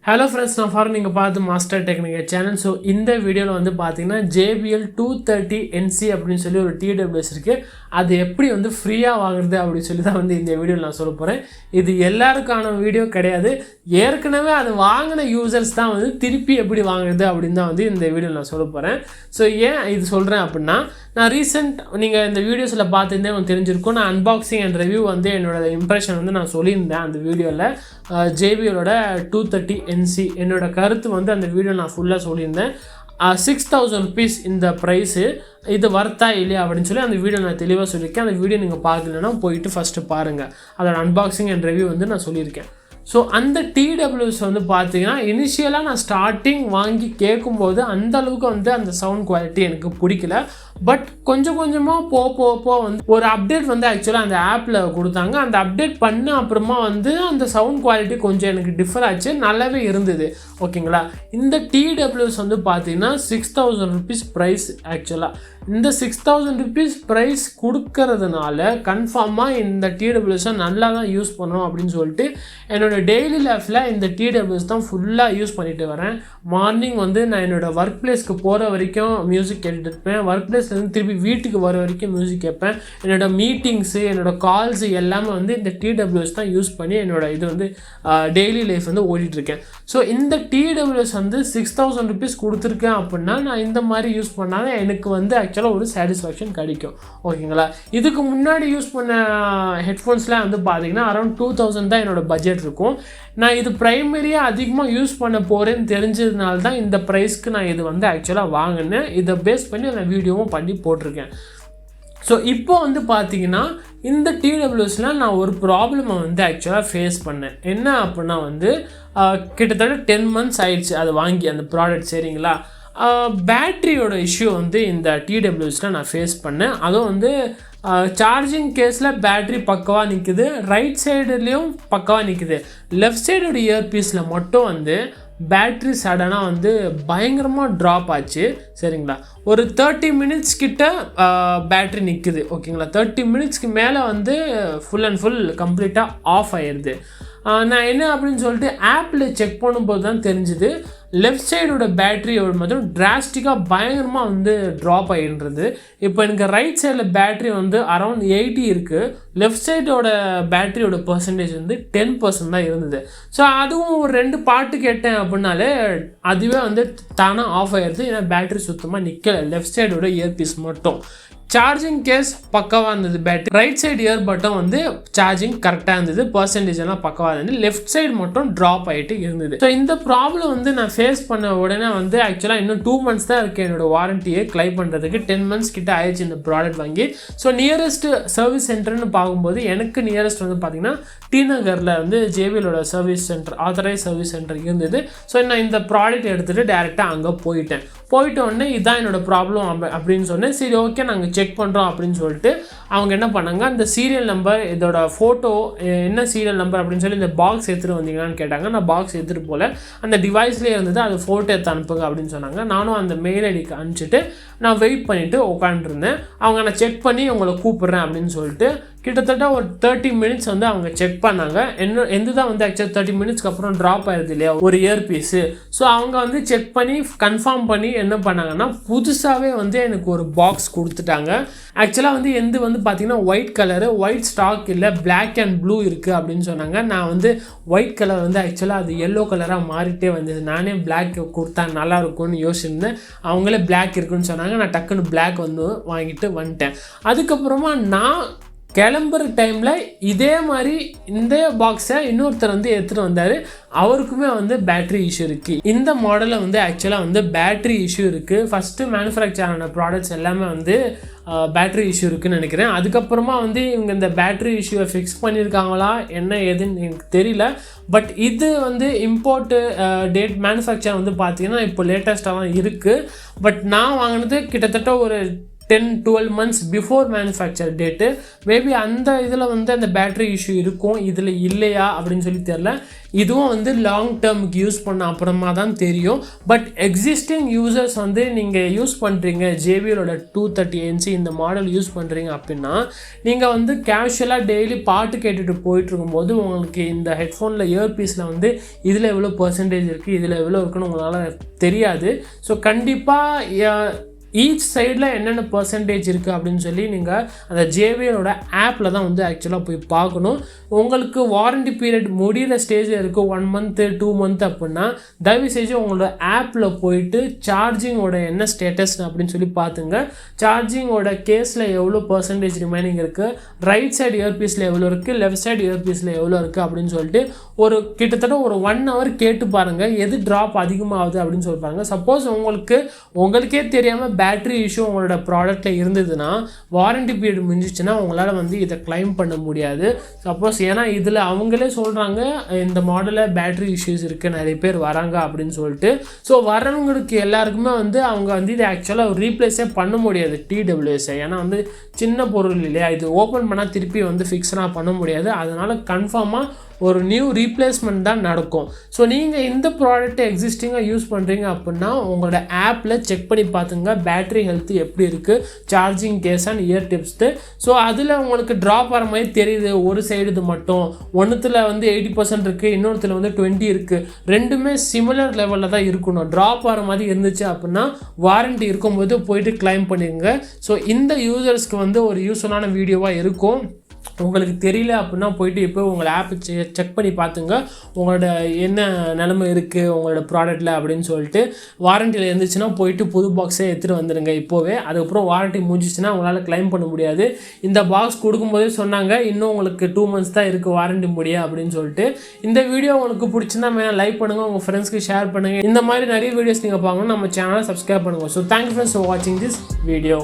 Hello friends, நான் for நீங்கள் பார்த்து மாஸ்டர் டெக்னிக்கல் சேனல். ஸோ இந்த வீடியோவில் வந்து பார்த்தீங்கன்னா JBL 230 NC அப்படின்னு சொல்லி ஒரு TWS இருக்குது. அது எப்படி வந்து ஃப்ரீயாக வாங்குறது அப்படின்னு சொல்லி தான் வந்து இந்த வீடியோவில் நான் சொல்ல போகிறேன். இது எல்லாருக்கான வீடியோ கிடையாது. ஏற்கனவே அது வாங்கின யூசர்ஸ் தான் வந்து திருப்பி எப்படி வாங்குறது அப்படின்னு தான் வந்து இந்த வீடியோவில் நான் சொல்ல போகிறேன். ஸோ ஏன் இது சொல்கிறேன் அப்படின்னா, நான் நீங்கள் இந்த வீடியோஸில் பார்த்துருந்தே உங்களுக்கு தெரிஞ்சிருக்கும். நான் அன்பாக்சிங் அண்ட் ரிவ்யூ வந்து என்னோடய இம்ப்ரெஷன் வந்து நான் சொல்லியிருந்தேன் அந்த வீடியோவில். JBLோட 230 NC என்னோட கருத்து வந்து அந்த வீடியோ நான் ஃபுல்லாக சொல்லியிருந்தேன். 6000 rupees இந்த ப்ரைஸு, இது வர்த்தா இல்லையா அப்படின்னு சொல்லி அந்த வீடியோ நான் தெளிவாக சொல்லியிருக்கேன். அந்த வீடியோ நீங்கள் பார்க்கலன்னா போயிட்டு ஃபஸ்ட்டு பாருங்கள். அதோட அன்பாக்சிங் அண்ட் ரிவ்யூ வந்து நான் சொல்லியிருக்கேன். ஸோ அந்த TWS வந்து பார்த்தீங்கன்னா இனிஷியலாக நான் ஸ்டார்டிங் வாங்கி கேட்கும்போது அந்தளவுக்கு வந்து அந்த சவுண்ட் குவாலிட்டி எனக்கு பிடிக்கல. பட் கொஞ்சம் கொஞ்சமாக போக வந்து ஒரு அப்டேட் வந்து ஆக்சுவலாக அந்த ஆப்பில் கொடுத்தாங்க. அந்த அப்டேட் பண்ண அப்புறமா வந்து அந்த சவுண்ட் குவாலிட்டி கொஞ்சம் எனக்கு டிஃபர் ஆச்சு, நல்லாவே இருந்தது. ஓகேங்களா, இந்த TWS வந்து பார்த்தீங்கன்னா 6000 rupees ப்ரைஸ். ஆக்சுவலாக இந்த 6000 rupees ப்ரைஸ் கொடுக்கறதுனால கன்ஃபார்மாக இந்த TWS நல்லா தான் யூஸ் பண்ணணும் அப்படின்னு சொல்லிட்டு என்னோடய டெய்லி லைஃப்பில் இந்த TWS தான் ஃபுல்லாக யூஸ் பண்ணிட்டு வரேன். மார்னிங் வந்து நான் என்னோடய ஒர்க் பிளேஸ்க்கு போகிற வரைக்கும் மியூசிக் கேட்டுட்டு இருப்பேன். ஒர்க் பிளேஸ்லேருந்து திருப்பி வீட்டுக்கு வர வரைக்கும் மியூசிக் கேட்பேன். என்னோடய மீட்டிங்ஸு, என்னோடய கால்ஸு எல்லாமே வந்து இந்த TWS தான் யூஸ் பண்ணி என்னோடய இது வந்து டெய்லி லைஃப் வந்து ஓடிட்டுருக்கேன். ஸோ இந்த TWS வந்து 6000 rupees கொடுத்துருக்கேன் அப்படின்னா நான் இந்த மாதிரி யூஸ் பண்ணால் எனக்கு வந்து ஆக்சுவலாக ஒரு சாட்டிஸ்ஃபேக்ஷன் கிடைக்கும். ஓகேங்களா, இதுக்கு முன்னாடி யூஸ் பண்ண ஹெட்ஃபோன்ஸ்லாம் வந்து பார்த்தீங்கன்னா அரௌண்ட் 2000 தான் என்னோடய பட்ஜெட் இருக்கும். நான் இது ப்ரைமரியாக அதிகமாக யூஸ் பண்ண போகிறேன்னு தெரிஞ்சதுனால தான் இந்த ப்ரைஸ்க்கு நான் இது வந்து ஆக்சுவலாக வாங்கினேன். இதை பேஸ் பண்ணி நான் வீடியோவும் பண்ணி போட்டிருக்கேன். ஸோ இப்போ வந்து பார்த்தீங்கன்னா இந்த TWSலாம் நான் ஒரு ப்ராப்ளமை வந்து ஆக்சுவலாக ஃபேஸ் பண்ணேன். என்ன அப்படின்னா வந்து கிட்டத்தட்ட 10 months ஆயிடுச்சு அது வாங்கி அந்த ப்ராடக்ட். சரிங்களா, பேட்ரியோட இஷ்யூ வந்து இந்த TWSலாம் நான் ஃபேஸ் பண்ணேன். அதுவும் வந்து சார்ஜிங் கேஸில் பேட்ரி பக்கவாக நிற்குது, ரைட் சைடுலேயும் பக்கவாக நிற்குது. லெஃப்ட் சைடோட இயர்பீஸில் மட்டும் வந்து பேட்ரி சடனாக வந்து பயங்கரமாக ட்ராப் ஆச்சு. சரிங்களா, ஒரு 30 minutes கிட்ட பேட்ரி நிற்குது. ஓகேங்களா, 30 minutesக்கு மேலே வந்து ஃபுல் அண்ட் ஃபுல் கம்ப்ளீட்டாக ஆஃப் ஆயிடுது. நான் என்ன அப்படின்னு சொல்லிட்டு ஆப்பில் செக் பண்ணும்போது தான் தெரிஞ்சுது, லெஃப்ட் சைடோட பேட்ரியோட மட்டும் டிராஸ்டிக்காக பயங்கரமாக வந்து ட்ராப் ஆகின்றது. இப்போ எனக்கு ரைட் சைடில் பேட்ரி வந்து அரௌண்ட் 80 இருக்குது, லெஃப்ட் சைடோட பேட்ரியோட பர்சன்டேஜ் வந்து 10% தான் இருந்தது. ஸோ அதுவும் ஒரு 2 பாட்டு கேட்டேன் அப்படின்னாலே அதுவே வந்து தானாக ஆஃப் ஆகிடுது. ஏன்னா பேட்ரி சுத்தமாக நிற்கலை, லெஃப்ட் சைடோட இயர்பீஸ் மட்டும். சார்ஜிங் கேஸ் பக்கவாக இருந்தது, battery right side year button வந்து சார்ஜிங் கரெக்டாக இருந்தது, பர்சன்டேஜ் எல்லாம் பக்கவாக இருந்தது, லெஃப்ட் சைடு மட்டும் ட்ராப் ஆகிட்டு இருந்தது. ஸோ இந்த ப்ராப்ளம் வந்து நான் ஃபேஸ் பண்ண உடனே வந்து ஆக்சுவலாக இன்னும் 2 months தான் இருக்குது என்னோட வாரண்டியை கிளைம் பண்ணுறதுக்கு. 10 months கிட்ட ஆயிடுச்சு இந்த ப்ராடக்ட் வாங்கி. ஸோ நியரஸ்ட் சர்வீஸ் சென்டர்னு பார்க்கும்போது எனக்கு நியரஸ்ட் வந்து பார்த்திங்கன்னா டி நகரில் வந்து JBLோட service center, authorised service center இருந்தது. ஸோ நான் இந்த ப்ராடக்ட் எடுத்துகிட்டு டேரெக்டாக அங்கே போயிட்ட உடனே இதுதான் என்னோடய ப்ராப்ளம் அப்படின்னு சொன்னேன். சரி ஓகே நாங்கள் செக் பண்ணுறோம் அப்படின்னு சொல்லிட்டு அவங்க என்ன பண்ணாங்க, அந்த சீரியல் நம்பர், இதோட ஃபோட்டோ, என்ன சீரியல் நம்பர் அப்படின்னு சொல்லி இந்த பாக்ஸ் எடுத்துகிட்டு வந்தீங்கன்னு கேட்டாங்க. நான் பாக்ஸ் எடுத்துகிட்டு போல, அந்த டிவைஸ்லேயே இருந்தது, அது ஃபோட்டோ எடுத்து அனுப்புங்க அப்படின்னு சொன்னாங்க. நானும் அந்த மெயில் ஐடிக்கு அனுப்பிச்சிட்டு நான் வெயிட் பண்ணிவிட்டு உட்காந்துருந்தேன். அவங்க நான் செக் பண்ணி உங்களை கூப்பிட்றேன் அப்படின்னு சொல்லிட்டு கிட்டத்தட்ட ஒரு 30 minutes வந்து அவங்க செக் பண்ணாங்க. எந்த தான் வந்து ஆக்சுவலாக 30 minutesக்கு அப்புறம் ட்ராப் ஆயிடுது இல்லையா ஒரு இயர் பீஸு. ஸோ அவங்க வந்து செக் பண்ணி கன்ஃபார்ம் பண்ணி என்ன பண்ணாங்கன்னா புதுசாகவே வந்து எனக்கு ஒரு பாக்ஸ் கொடுத்துட்டாங்க. ஆக்சுவலாக வந்து எந்த வந்து பார்த்தீங்கன்னா ஒயிட் கலரு, ஒயிட் ஸ்டாக் இல்லை, பிளாக் அண்ட் ப்ளூ இருக்குது அப்படின்னு சொன்னாங்க. நான் வந்து ஒயிட் கலர் வந்து ஆக்சுவலாக அது எல்லோ கலராக மாறிட்டே வந்தது. நானே பிளாக் கொடுத்தா நல்லாயிருக்கும்னு யோசிச்சிருந்தேன். அவங்களே பிளாக் இருக்குன்னு சொன்னாங்க. நான் டக்குன்னு பிளாக் வந்து வாங்கிட்டு வந்துட்டேன். அதுக்கப்புறமா நான் கிளம்புற டைமில் இதே மாதிரி இந்த பாக்ஸை இன்னொருத்தர் வந்து எடுத்துகிட்டு வந்தார். அவருக்குமே வந்து பேட்ரி இஷ்யூ இருக்குது. இந்த மாடலில் வந்து ஆக்சுவலாக வந்து பேட்ரி இஷ்யூ இருக்குது. ஃபஸ்ட்டு மேனுஃபேக்சர் ஆன ப்ராடக்ட்ஸ் எல்லாமே வந்து பேட்ரி இஷ்யூ இருக்குதுன்னு நினைக்கிறேன். அதுக்கப்புறமா வந்து இவங்க இந்த பேட்ரி இஷ்யூவை ஃபிக்ஸ் பண்ணியிருக்காங்களா என்ன ஏதுன்னு எனக்கு தெரியல. பட் இது வந்து இம்போர்ட்டு டேட் மேனுஃபேக்சர் வந்து பார்த்திங்கன்னா இப்போ லேட்டஸ்ட்டாக தான் இருக்குது. பட் நான் வாங்கினது கிட்டத்தட்ட ஒரு 10-12 months before manufacture date. Maybe அந்த இதில் வந்து அந்த பேட்ரி இஷ்யூ இருக்கும், இதில் இல்லையா அப்படின்னு சொல்லி தெரில. இதுவும் வந்து லாங் டேர்முக்கு யூஸ் பண்ண அப்புறமா தான் தெரியும். பட் எக்ஸிஸ்டிங் யூசர்ஸ் வந்து நீங்கள் யூஸ் பண்ணுறீங்க JBLோட 230NC இந்த மாடல் யூஸ் பண்ணுறீங்க அப்படின்னா, நீங்கள் வந்து கேஷுவலாக டெய்லி பாட்டு கேட்டுட்டு போயிட்டு இருக்கும்போது உங்களுக்கு இந்த ஹெட்ஃபோனில் இயர்பீஸில் வந்து இதில் எவ்வளோ பர்சன்டேஜ் இருக்குது, இதில் எவ்வளோ இருக்குன்னு உங்களால் தெரியாது. ஸோ கண்டிப்பாக ஈச் சைடில் என்னென்ன பர்சன்டேஜ் இருக்குது அப்படின்னு சொல்லி நீங்கள் அந்த JBLோட ஆப்பில் தான் வந்து ஆக்சுவலாக போய் பார்க்கணும். உங்களுக்கு வாரண்டி பீரியட் முடிகிற ஸ்டேஜில் இருக்குது 1 month 2 month அப்படின்னா தயவு செஞ்சு உங்களோட ஆப்பில் போயிட்டு சார்ஜிங்கோட என்ன ஸ்டேட்டஸ் அப்படின்னு சொல்லி பார்த்துங்க. சார்ஜிங்கோட கேஸில் எவ்வளோ பர்சன்டேஜ் ரிமைனிங் இருக்குது, ரைட் சைடு இயர்பீஸில் எவ்வளோ இருக்குது, லெஃப்ட் சைடு இயர்பீஸில் எவ்வளோ இருக்குது அப்படின்னு சொல்லிட்டு ஒரு கிட்டத்தட்ட ஒரு 1 hour கேட்டு பாருங்கள் எது ட்ராப் அதிகமாகுது அப்படின்னு சொல்லி பாருங்கள். சப்போஸ் உங்களுக்கே தெரியாமல் பேட்ரி இஷ்யூ உங்களோட ப்ராடக்ட்டில் இருந்ததுன்னா வாரண்டி பீரியட் முடிஞ்சிச்சுன்னா உங்களால் வந்து இதை கிளைம் பண்ண முடியாது. சப்போஸ் ஏன்னா இதில் அவங்களே சொல்கிறாங்க இந்த மாடலில் பேட்ரி இஷ்யூஸ் இருக்குது, நிறைய பேர் வராங்க அப்படின்னு சொல்லிட்டு. ஸோ வரவங்களுக்கு எல்லாருக்குமே வந்து அவங்க வந்து இதை ஆக்சுவலாக ரீப்ளேஸே பண்ண முடியாது TWSஐ. ஏன்னா வந்து சின்ன பொருள் இல்லையா, இது ஓப்பன் பண்ணால் திருப்பி வந்து ஃபிக்ஸ்லாம் பண்ண முடியாது. அதனால் கன்ஃபார்மாக ஒரு நியூ ரீப்ளேஸ்மெண்ட் தான் நடக்கும். ஸோ நீங்கள் இந்த ப்ராடக்ட்டை எக்ஸிஸ்டிங்காக யூஸ் பண்ணுறீங்க அப்படின்னா உங்களோட ஆப்பில் செக் பண்ணி பார்த்துங்க பேட்ரி ஹெல்த்து எப்படி இருக்குது, charging case and ear tips. So அதில் உங்களுக்கு ட்ராப் ஆகிற மாதிரி தெரியுது, ஒரு சைடு இது மட்டும் ஒன்றுத்தில் வந்து 80% இருக்குது, இன்னொருத்தில் வந்து 20 இருக்குது. ரெண்டுமே சிமிலர் லெவலில் தான் இருக்கணும். ட்ராப் ஆகிற மாதிரி இருந்துச்சு அப்படின்னா வாரண்டி இருக்கும்போது போயிட்டு கிளைம் பண்ணிடுங்க. ஸோ இந்த யூசர்ஸ்க்கு வந்து ஒரு யூஸ்ஃபுல்லான வீடியோவாக இருக்கும். உங்களுக்கு தெரியல அப்படின்னா போயிட்டு இப்போ உங்களோட ஆப்பை செக் பண்ணி பார்த்துங்க உங்களோட என்ன நிலைமை இருக்குது உங்களோட ப்ராடக்ட்டில் அப்படின்னு சொல்லிட்டு. வாரண்டியில் இருந்துச்சுன்னா போயிட்டு புது பாக்ஸே எடுத்துகிட்டு வந்துடுங்க இப்போவே. அதுக்கப்புறம் வாரண்டி முடிஞ்சிச்சுன்னா உங்களால் கிளைம் பண்ண முடியாது. இந்த பாக்ஸ் கொடுக்கும்போதே சொன்னாங்க இன்னும் உங்களுக்கு 2 months தான் இருக்குது வாரண்டி முடிய அப்படின்னு சொல்லிட்டு. இந்த வீடியோ உங்களுக்கு பிடிச்சிருந்தா மேலே லைக் பண்ணுங்கள், உங்கள் ஃப்ரெண்ட்ஸ்க்கு ஷேர் பண்ணுங்கள். இந்த மாதிரி நிறைய வீடியோஸ் நீங்கள் பார்க்கணும் நம்ம சேனலை சப்ஸ்கிரைப் பண்ணுங்கள். ஸோ தேங்க்யூ ஃப்ரெண்ட்ஸ் ஃபார் வாட்சிங் திஸ் வீடியோ.